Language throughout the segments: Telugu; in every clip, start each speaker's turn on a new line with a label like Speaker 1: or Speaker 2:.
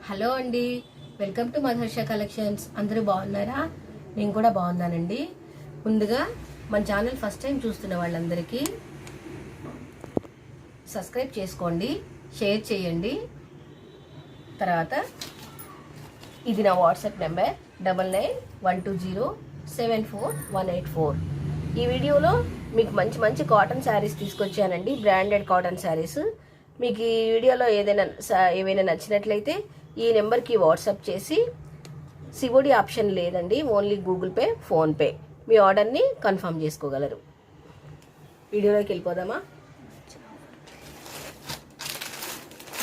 Speaker 1: హలో అండి, వెల్కమ్ టు మధుర్ష కలెక్షన్స్. అందరూ బాగున్నారా? నేను కూడా బాగున్నానండి. ముందుగా మన ఛానల్ ఫస్ట్ టైం చూస్తున్న వాళ్ళందరికీ సబ్స్క్రైబ్ చేసుకోండి, షేర్ చేయండి. తర్వాత ఇది నా వాట్సాప్ నెంబర్ 9912074184. ఈ వీడియోలో మీకు మంచి మంచి కాటన్ శారీస్ తీసుకొచ్చానండి, బ్రాండెడ్ కాటన్ శారీస్. మీకు ఈ వీడియోలో ఏవైనా నచ్చినట్లయితే ఈ నెంబర్కి వాట్సాప్ చేసి, సిఓడి ఆప్షన్ లేదండి, ఓన్లీ గూగుల్ పే, ఫోన్పే, మీ ఆర్డర్ని కన్ఫర్మ్ చేసుకోగలరు. వీడియోలోకి వెళ్ళిపోదామా?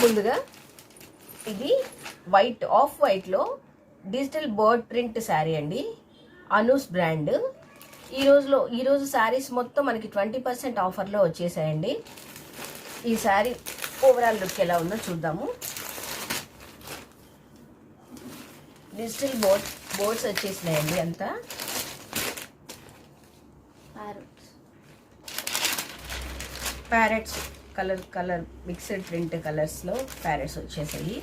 Speaker 1: ముందుగా ఇది ఆఫ్ వైట్లో డిజిటల్ బర్డ్ ప్రింట్ శారీ అండి, అనూస్ బ్రాండ్. ఈరోజు శారీస్ మొత్తం మనకి 20% ఆఫర్లో వచ్చేసాయండి. ఈ శారీ ఓవరాల్ లుక్ ఎలా ఉందో చూద్దాము. డిజిటల్ బోర్డ్స్ వచ్చేసినాయండి, అంతా ప్యారెట్స్ కలర్ మిక్స్డ్ ప్రింట్ కలర్స్లో ప్యారెట్స్ వచ్చేసాయి.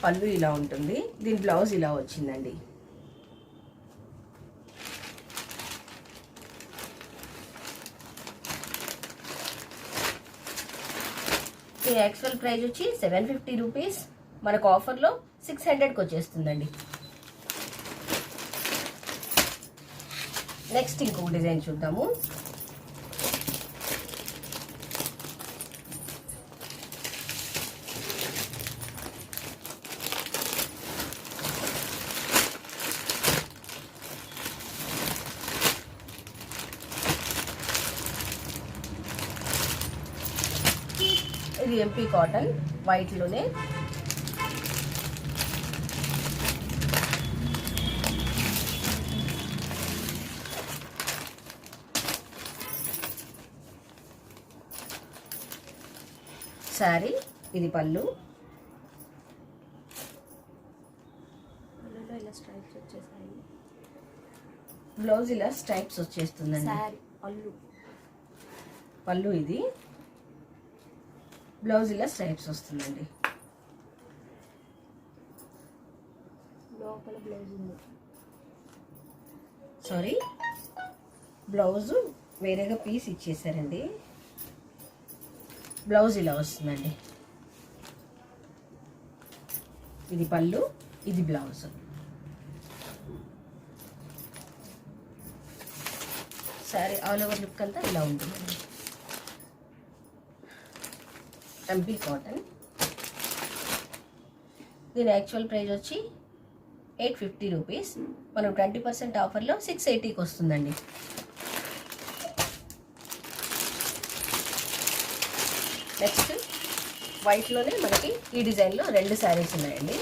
Speaker 1: పళ్ళు ఇలా ఉంటుంది, దీని బ్లౌజ్ ఇలా వచ్చిందండి. ఈ యాక్చువల్ ప్రైస్ వచ్చి 750 రూపీస్, మనకు ఆఫర్లో 600కి వచ్చేస్తుందండి. నెక్స్ట్ ఇంకొక డిజైన్ చూద్దాము. ఇది ఎంపీ కాటన్ వైట్లోనే. శారీ ఇది పళ్ళు, బ్లౌజ్ ఇలా స్ట్రైప్స్ వచ్చేస్తుందండి. పళ్ళు ఇది, బ్లౌజ్ ఇలా స్ట్రైప్స్ వస్తుందండి. సారీ, బ్లౌజ్ వేరేగా పీస్ ఇచ్చేసారండి. బ్లౌజ్ ఇలా వస్తుందండి. ఇది పళ్ళు, ఇది blouse. Sorry all over look అంతా ఇలా ఉంటుందండి. MP cotton. దీని యాక్చువల్ ప్రైస్ వచ్చి 850 రూపీస్, మనం 20% ఆఫర్లో 680కి వస్తుందండి. నెక్స్ట్ వైట్లోనే మనకి ఈ డిజైన్లో 2 శారీస్ ఉన్నాయండి.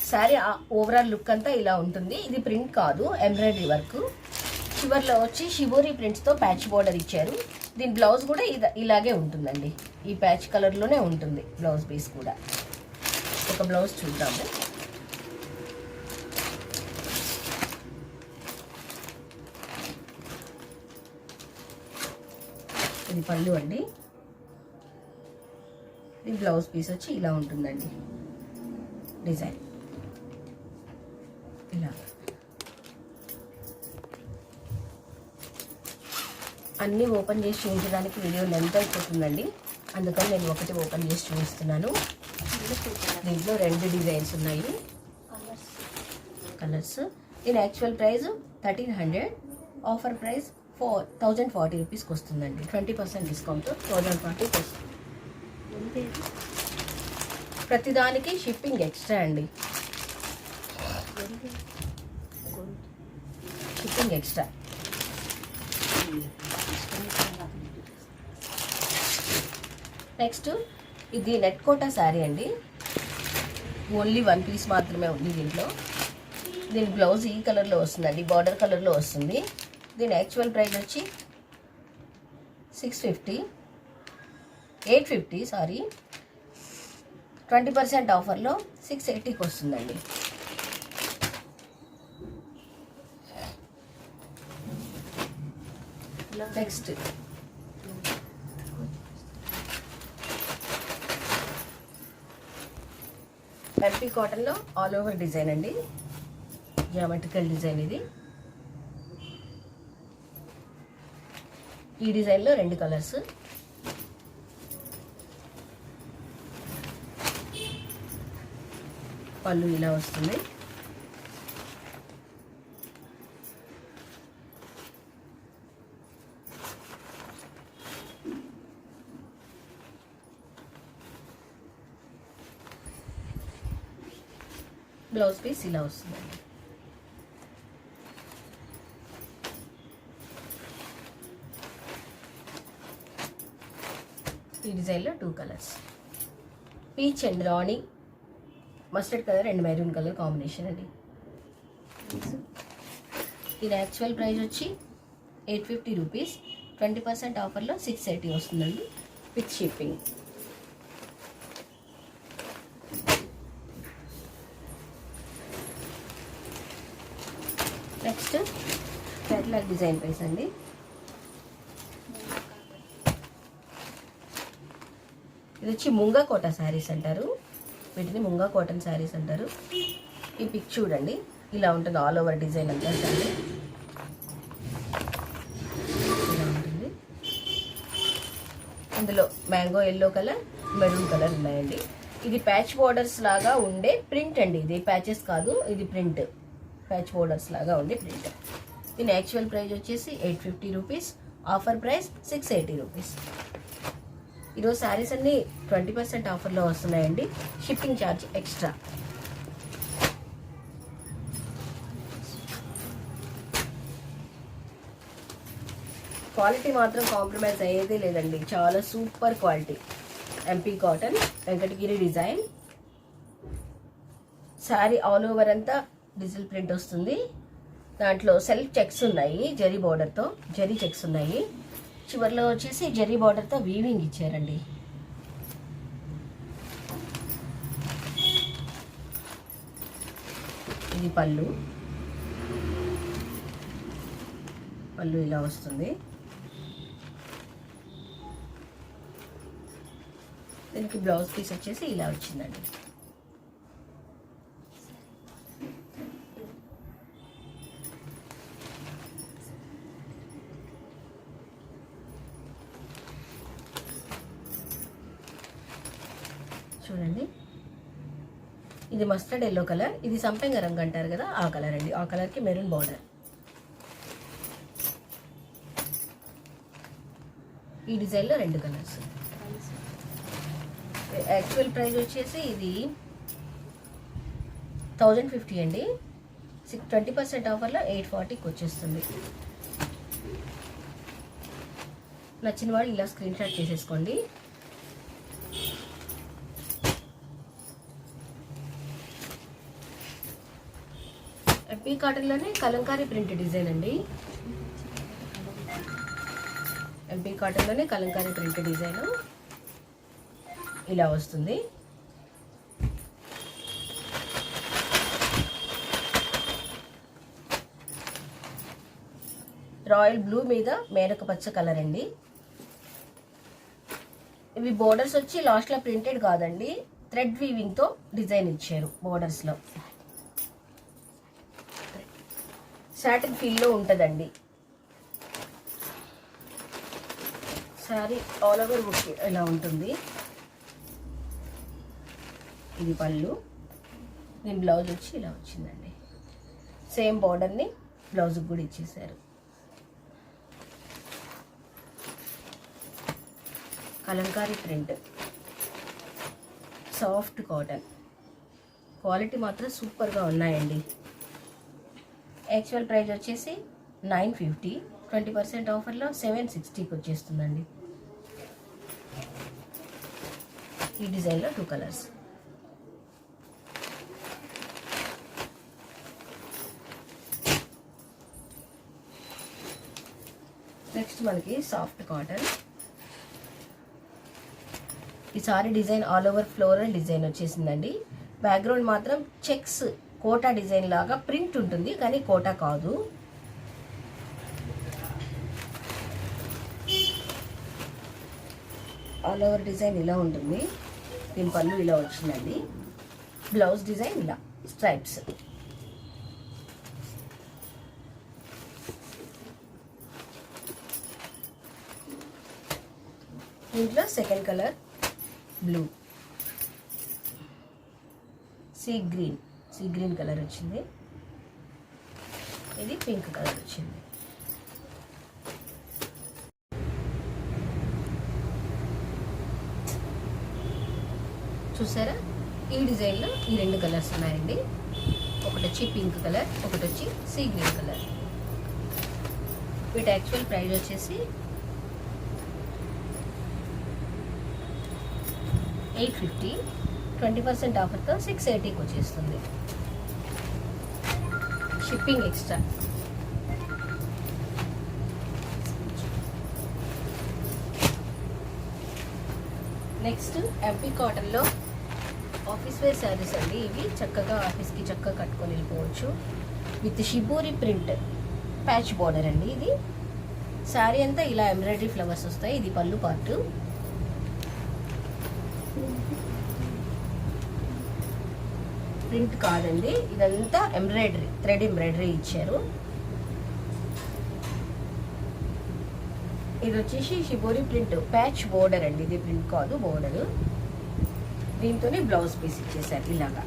Speaker 1: శారీ ఓవరాల్ లుక్ అంతా ఇలా ఉంటుంది. ఇది ప్రింట్ కాదు, ఎంబ్రాయిడరీ వర్క్. చివర్లో వచ్చి షిబోరీ ప్రింట్స్తో ప్యాచ్ బోర్డర్ ఇచ్చారు. దీని బ్లౌజ్ కూడా ఇలాగే ఉంటుందండి, ఈ ప్యాచ్ కలర్లోనే ఉంటుంది బ్లౌజ్ పీస్ కూడా. ఒక బ్లౌజ్ చూద్దాము. ఇది పళ్ళు అండి, ఇది బ్లౌజ్ పీస్ వచ్చి ఇలా ఉంటుందండి. డిజైన్ ఇలా. అన్నీ ఓపెన్ చేసి చూపించడానికి వీడియో లెంత్ అయిపోతుందండి, అందుకని నేను ఒకటి ఓపెన్ చేసి చూపిస్తున్నాను. దీంట్లో 2 డిజైన్స్ ఉన్నాయి, కలర్స్. దీని యాక్చువల్ ప్రైస్ 1300, ఆఫర్ ప్రైస్ 1040 రూపీస్కి వస్తుందండి. 20% డిస్కౌంట్ 1040కి వస్తుంది. ప్రతిదానికి షిప్పింగ్ ఎక్స్ట్రా అండి, షిప్పింగ్ ఎక్స్ట్రా. నెక్స్ట్ ఇది నెట్ కోటా శారీ అండి, ఓన్లీ 1 పీస్ మాత్రమే ఉంది దీంట్లో. దీని బ్లౌజ్ ఈ కలర్లో వస్తుందండి, బార్డర్ కలర్లో వస్తుంది. దీని యాక్చువల్ ప్రైస్ వచ్చి 850 సారీ, 20% ఆఫర్లో 680కి వస్తుందండి. నెక్స్ట్ ఎంపీ కాటన్లో ఆల్ ఓవర్ డిజైన్ అండి, జియోమెట్రికల్ డిజైన్ ఇది. ఈ డిజైన్లో 2 కలర్స్. పళ్ళు ఇలా వస్తుంది. బ్లౌజ్ పీస్ ఇలా వస్తుందండి. ఈ డిజైన్లో 2 colours, peach and Rani, mustard colour and maroon colour combination అండి. ఇది యాక్చువల్ ప్రైస్ వచ్చి 850 రూపీస్, 20% ఆఫర్లో 680 వస్తుందండి with shipping. Next catalogue design piece అండి. ఇది వచ్చి ముంగా కోట శారీస్ అంటారు, వీటిని ముంగా కాటన్ శారీస్ అంటారు. ఈ పిక్ చూడండి, ఇలా ఉంటుంది ఆల్ ఓవర్ డిజైన్ అంతా శారీ ఇలా ఉంటుంది. ఇందులో mango yellow colour, maroon colour ఉన్నాయండి. ఇది ప్యాచ్ బోర్డర్స్ లాగా ఉండే ప్రింట్ అండి, ఇది ప్యాచెస్ కాదు, ఇది ప్రింట్, ప్యాచ్ బోర్డర్స్ లాగా ఉండే ప్రింట్. దీని యాక్చువల్ ప్రైస్ వచ్చేసి 850 రూపీస్, ఆఫర్ ప్రైస్ 680 రూపీస్. ఈరోజు శారీస్ అన్నీ 20% ఆఫర్లో వస్తున్నాయండి, షిప్పింగ్ ఛార్జ్ ఎక్స్ట్రా. క్వాలిటీ మాత్రం కాంప్రమైజ్ అయ్యేదే లేదండి, చాలా super quality. MP cotton, Venkatagiri design. Sari all over అంతా డిజిటల్ ప్రింట్ వస్తుంది. దాంట్లో సెల్ఫ్ చెక్స్ ఉన్నాయి, జరీ బోర్డర్తో జరీ చెక్స్ ఉన్నాయి. చివరిలో వచ్చేసి జరీ బార్డర్తో వీవింగ్ ఇచ్చారండి. ఇది పళ్ళు, పళ్ళు ఇలా వస్తుంది. దీనికి బ్లౌజ్ పీస్ వచ్చేసి ఇలా వచ్చిందండి. చూడండి, ఇది మస్టర్డ్ ఎల్లో కలర్, ఇది సంపెంగ రంగు అంటారు కదా ఆ కలర్ అండి. ఆ కలర్కి మెరూన్ బార్డర్. ఈ డిజైన్లో 2 కలర్స్. యాక్చువల్ ప్రైస్ వచ్చేసి ఇది 1050 అండి, 20% ఆఫర్లో 840కి వచ్చేస్తుంది. నచ్చిన వాళ్ళు ఇలా స్క్రీన్ షాట్ చేసేసుకోండి. ఎంపీ కాటన్లోనే కలంకారీ ప్రింట్ డిజైన్ అండి. ఎంపీ కాటన్లోనే కలంకారీ ప్రింట్ డిజైన్ ఇలా వస్తుంది. రాయల్ బ్లూ మీద మేరక పచ్చ కలర్ అండి. ఇవి బోర్డర్స్ వచ్చి లాస్ట్లో ప్రింటెడ్ కాదండి, థ్రెడ్ వీవింగ్తో డిజైన్ ఇచ్చారు బోర్డర్స్లో. సాటిన్ ఫీల్లో ఉంటుందండి శారీ, ఆల్ ఓవర్ బుక్ ఇలా ఉంటుంది. ఇది పళ్ళు, దీని బ్లౌజ్ వచ్చి ఇలా వచ్చిందండి. సేమ్ బార్డర్ని బ్లౌజ్కి కూడా ఇచ్చేసారు. Kalamkari print, soft cotton, quality మాత్రం సూపర్గా ఉన్నాయండి. యాక్చువల్ ప్రైస్ వచ్చేసి 950, 20% ఆఫర్లో 760కి వచ్చేస్తుందండి. ఈ డిజైన్లో 2 కలర్స్. నెక్స్ట్ మనకి సాఫ్ట్ కాటన్. ఈ sorry design all over floral design వచ్చేసిందండి. బ్యాక్గ్రౌండ్ మాత్రం చెక్స్ కోటా డిజైన్ లాగా ప్రింట్ ఉంటుంది, కానీ కోటా కాదు. ఆల్ ఓవర్ డిజైన్ ఇలా ఉంటుంది. దీని పళ్ళు ఇలా వచ్చిందండి. బ్లౌజ్ డిజైన్ ఇలా స్ట్రైప్స్. దీంట్లో second colour blue, sea green colour వచ్చింది. ఇది పింక్ కలర్ వచ్చింది. చూసారా, ఈ డిజైన్లో ఈ 2 కలర్స్ ఉన్నాయండి. ఒకటి వచ్చి పింక్ కలర్, ఒకటి వచ్చి సీ గ్రీన్ కలర్. వీటి యాక్చువల్ ప్రైస్ వచ్చేసి 850, 20% ఆఫర్తో 680కి వచ్చేస్తుంది. Shipping extra. నెక్స్ట్ ఎంపీ కాటన్లో ఆఫీస్ వేర్ శారీస్ అండి. ఇవి చక్కగా ఆఫీస్కి చక్కగా కట్టుకొని వెళ్ళిపోవచ్చు. With shibori print patch border అండి. ఇది శారీ అంతా ఇలా ఎంబ్రాయిడరీ ఫ్లవర్స్ వస్తాయి. ఇది పళ్ళు పార్టు. ప్రింట్ కాదండి, ఇదంతా ఎంబ్రాయిడరీ, థ్రెడ్ ఎంబ్రాయిడరీ ఇచ్చారు. ఇది వచ్చేసి షిబోరి ప్రింట్ ప్యాచ్ బోర్డర్ అండి. ఇది ప్రింట్ కాదు, బోర్డర్. దీంతోనే బ్లౌజ్ పీస్ ఇచ్చేసారు ఇలాగా.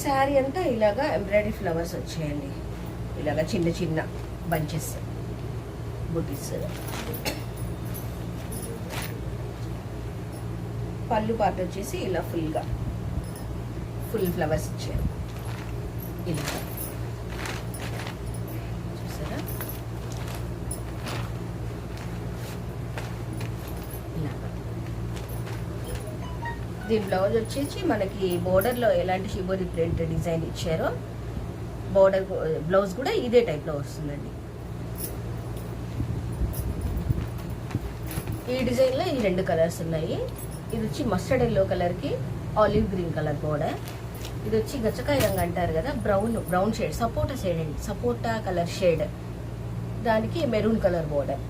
Speaker 1: శారీ అంతా ఇలాగా ఎంబ్రాయిడరీ ఫ్లవర్స్ వచ్చాయండి. ఇలాగా చిన్న చిన్న బంచెస్, బుటీస్. పళ్ళు పార్ట్ వచ్చేసి ఇలా ఫుల్ ఫ్లవర్స్ ఇచ్చారు. ఇలా చూసారా, ఇలాగా. దీని బ్లౌజ్ వచ్చేసి మనకి బోర్డర్లో ఎలాంటి షిబోరి ప్రింట్ డిజైన్ ఇచ్చారో బోర్డర్ బ్లౌజ్ కూడా ఇదే టైప్లో వస్తుందండి. ఈ డిజైన్లో ఈ 2 కలర్స్ ఉన్నాయి. ఇది వచ్చి మస్టర్డ్ ఎల్లో కలర్కి ఆలివ్ గ్రీన్ కలర్ బోర్డర్. ఇది వచ్చి గచ్చకాయ రంగు అంటారు కదా, బ్రౌన్ షేడ్, సపోటా షేడ్ అండి, సపోటా కలర్ షేడ్. దానికి మెరూన్ కలర్ బోర్డర్.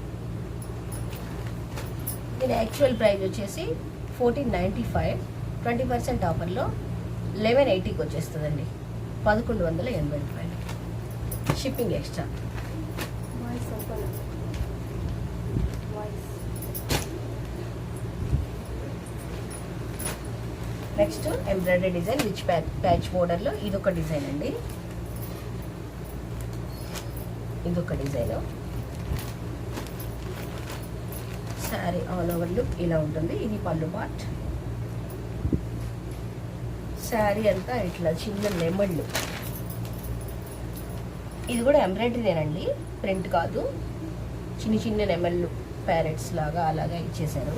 Speaker 1: దీని యాక్చువల్ ప్రైస్ వచ్చేసి 1495, 20% ఆఫర్లో 1180కి వచ్చేస్తుందండి. 1180 రూపాయలు. Shipping extra. Next embroidery design which patch బోర్డర్లో ఇదొక డిజైన్ అండి. ఇదొక design. Sari all over look ఇలా ఉంటుంది. ఇది పళ్ళు పార్ట్. శారీ అంతా ఇట్లా చిన్న నెమళ్ళు. ఇది కూడా ఎంబ్రాయిడరీనేనండి, ప్రింట్ కాదు. చిన్న చిన్న నెమళ్ళు ప్యారెట్స్ లాగా అలాగా ఇచ్చేసారు.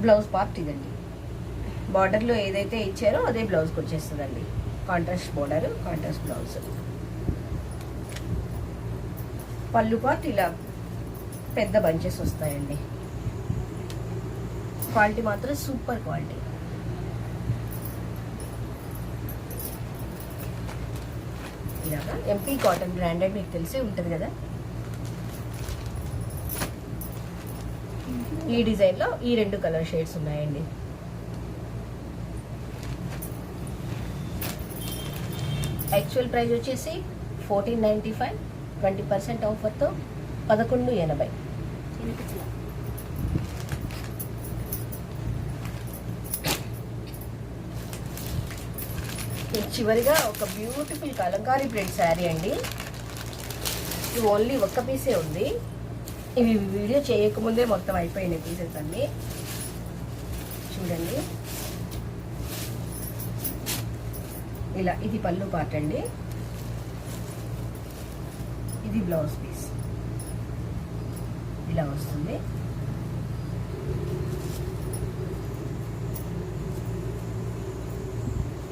Speaker 1: బ్లౌజ్ పార్ట్ ఇదండి. బార్డర్లో ఏదైతే ఇచ్చారో అదే బ్లౌజ్కి వచ్చేస్తుందండి. Contrast border, contrast blouse. పళ్ళు పార్ట్ ఇలా పెద్ద బంచెస్ వస్తాయండి. క్వాలిటీ మాత్రం సూపర్ క్వాలిటీ. ఇలాగా ఎంపీ కాటన్ బ్రాండెడ్ మీకు తెలిసే ఉంటుంది కదా. ఈ డిజైన్లో ఈ 2 కలర్ షేడ్స్ ఉన్నాయండి. యాక్చువల్ ప్రైస్ వచ్చేసి 1495, 20% ఆఫర్తో 1180. చివరిగా ఒక బ్యూటిఫుల్ కలంకారీ ప్రింట్ శారీ అండి. ఇది ఓన్లీ ఒక్క పీసే ఉంది. ఇవి వీడియో చేయకముందే మొత్తం అయిపోయినాయి పీసెస్ అన్నీ. చూడండి, ఇలా. ఇది పళ్ళు పార్ట్ అండి. ఇది బ్లౌజ్ పీస్ ఇలా వస్తుంది.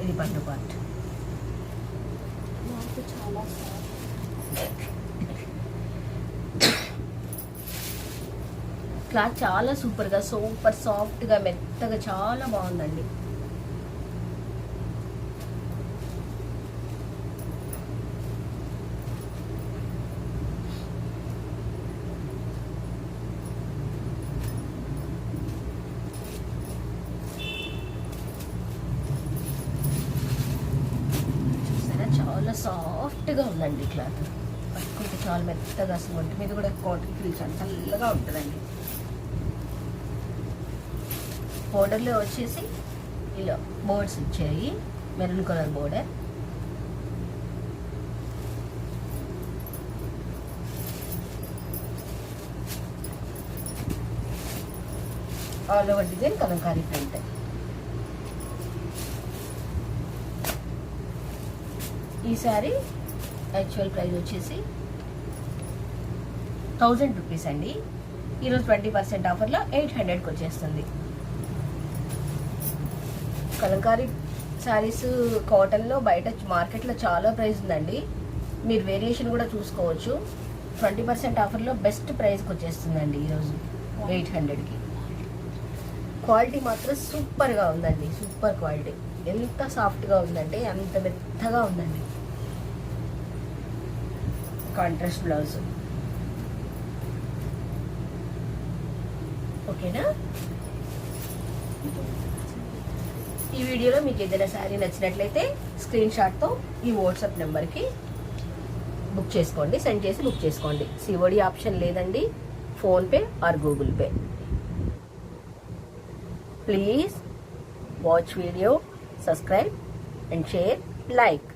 Speaker 1: ఇది పళ్ళు పార్ట్. చాలా క్లాత్ చాలా సూపర్ సాఫ్ట్గా మెత్తగా చాలా బాగుందండి. చాలా సాఫ్ట్గా ఉందండి క్లాత్. పట్టుకుంటే చాలా మెత్తగా, అసలు ఒంటి మీద కూడా కాటన్ ఫీల్ చాలా చల్లగా ఉంటుందండి. బోర్డర్లో వచ్చేసి ఇలా బోర్డ్స్ వచ్చాయి, maroon colour border. All over design Kalamkari print. ఈ సారీ యాక్చువల్ ప్రైస్ వచ్చేసి 1000 రూపీస్ అండి. ఈరోజు 20% ఆఫర్లో 800కి వచ్చేస్తుంది. కలంకారీ శారీస్ కాటన్లో బయట మార్కెట్లో చాలా ప్రైస్ ఉందండి. మీరు వేరియేషన్ కూడా చూసుకోవచ్చు. 20% ఆఫర్లో బెస్ట్ ప్రైస్కి వచ్చేస్తుందండి ఈరోజు 800కి. క్వాలిటీ మాత్రం సూపర్గా ఉందండి, సూపర్ క్వాలిటీ. ఎంత సాఫ్ట్గా ఉందంటే అంత మెత్తగా ఉందండి. Contrast blouse. ఓకేనా? ఈ వీడియోలో మీకు ఏదైనా శారీ నచ్చినట్లయితే స్క్రీన్ షాట్తో ఈ వాట్సాప్ నెంబర్కి బుక్ చేసుకోండి, సెండ్ చేసి బుక్ చేసుకోండి. సిఓడి ఆప్షన్ లేదండి, PhonePe are Google pay. Please watch video, subscribe and share, like.